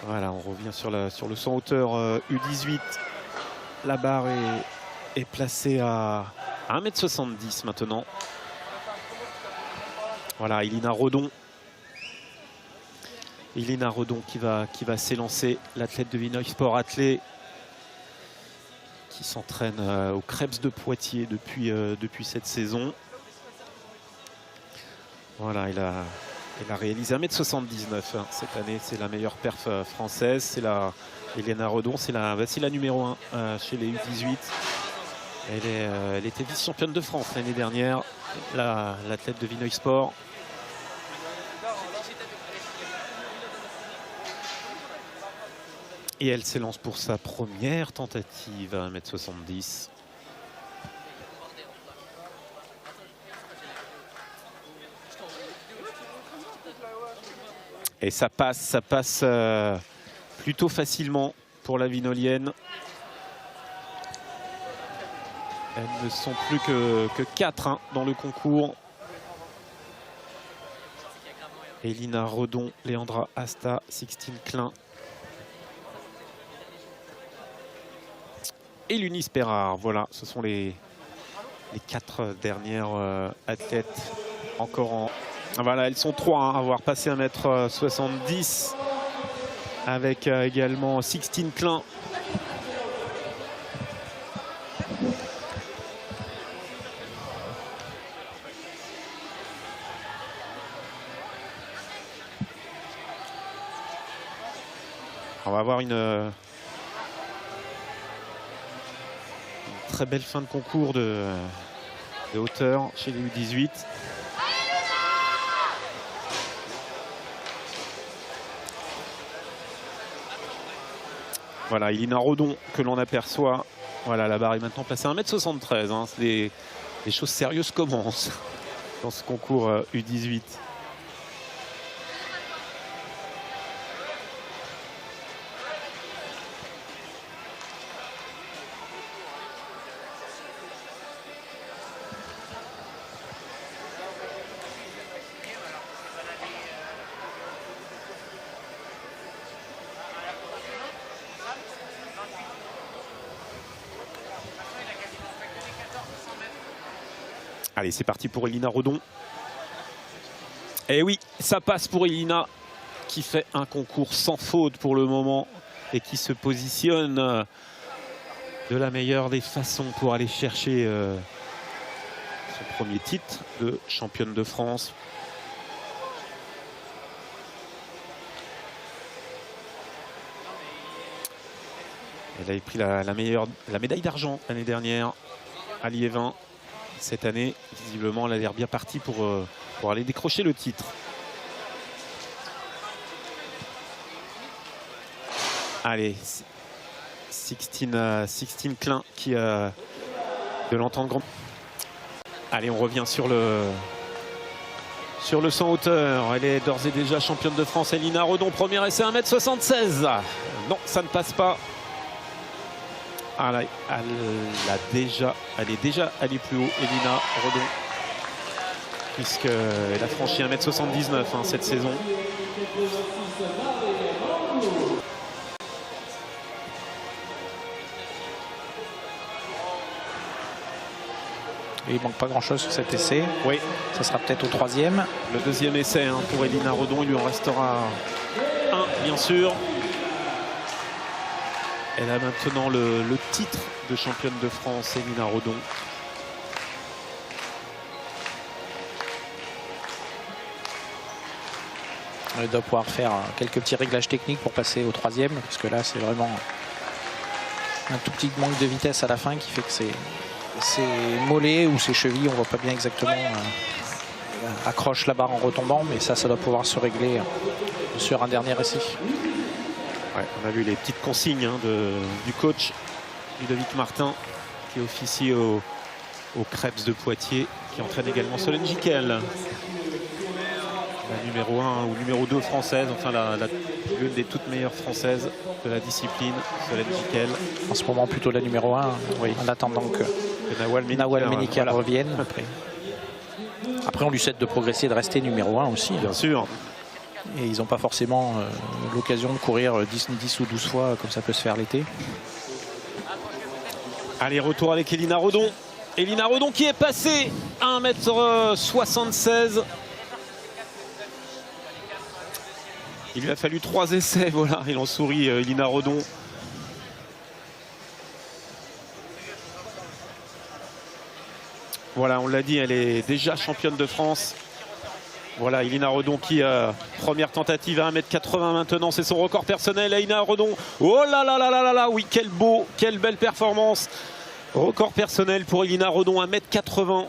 Voilà, on revient sur le 100 hauteur U18. La barre est placée à 1,70 m maintenant. Voilà, Elina Redon. Elina Redon qui va s'élancer, l'athlète de Vinoy Sport Athlé, qui s'entraîne au Krebs de Poitiers depuis cette saison. Voilà, elle a réalisé 1,79 m cette année. C'est la meilleure perf française. C'est la Elina Redon, c'est la numéro 1 chez les U18. Elle était vice-championne de France l'année dernière, l'athlète de Vinoy Sport. Et elle s'élance pour sa première tentative à 1,70 m. Et ça passe plutôt facilement pour la Vinolienne. Elles ne sont plus que 4 dans le concours. Elina Redon, Léandra Asta, Sixtine Klein et Lunis Perard. Voilà, ce sont les 4 dernières athlètes encore en... Voilà, elles sont 3 à avoir passé 1,70 m avec également Sixtine Klein. On va avoir une très belle fin de concours de hauteur chez les U18. Voilà, Elina Redon que l'on aperçoit. Voilà, la barre est maintenant placée à 1,73 m. Les choses sérieuses commencent dans ce concours U18. Allez, c'est parti pour Elina Redon. Et oui, ça passe pour Elina, qui fait un concours sans faute pour le moment et qui se positionne de la meilleure des façons pour aller chercher son premier titre de championne de France. Elle avait pris la médaille d'argent l'année dernière à Liévin. Cette année, visiblement, elle a l'air bien partie pour aller décrocher le titre. Allez, Sixtine Klein qui a de l'entendre grand. Allez, on revient sur le 100 hauteur. Elle est d'ores et déjà championne de France. Elina Redon, premier essai, 1,76 m. Non, ça ne passe pas. Ah là, elle est déjà allée plus haut, Elina Redon, puisqu'elle a franchi 1,79 m cette saison. Il manque pas grand chose sur cet essai. Oui. Ça sera peut-être au 3e. Le 2e essai pour Elina Redon, il lui en restera un bien sûr. Elle a maintenant le titre de championne de France, Elina Redon. Elle doit pouvoir faire quelques petits réglages techniques pour passer au 3e, parce que là, c'est vraiment un tout petit manque de vitesse à la fin qui fait que ses mollets ou ses chevilles, on voit pas bien exactement, accroche la barre en retombant, mais ça doit pouvoir se régler sur un dernier essai. Ouais, on a vu les petites consignes du coach Ludovic Martin, qui officie au Krebs de Poitiers, qui entraîne également Solène Giquel, la numéro 1 ou numéro 2 française, enfin l'une des toutes meilleures françaises de la discipline, Solène Giquel. En ce moment plutôt la numéro 1, oui, en attendant que Nawal Méniker voilà, revienne. Après on lui souhaite de progresser et de rester numéro 1 aussi. Bien sûr. Et ils n'ont pas forcément l'occasion de courir 10 ou 12 fois comme ça peut se faire l'été. Allez, retour avec Elina Redon. Elina Redon qui est passée à 1m76. Il lui a fallu 3 essais, voilà, il en sourit, Elina Redon. Voilà, on l'a dit, elle est déjà championne de France. Voilà, Elina Redon qui, première tentative à 1m80 maintenant, c'est son record personnel. Elina Redon, oh là là là là là là, oui, quel beau, quelle belle performance. Record personnel pour Elina Redon, 1m80.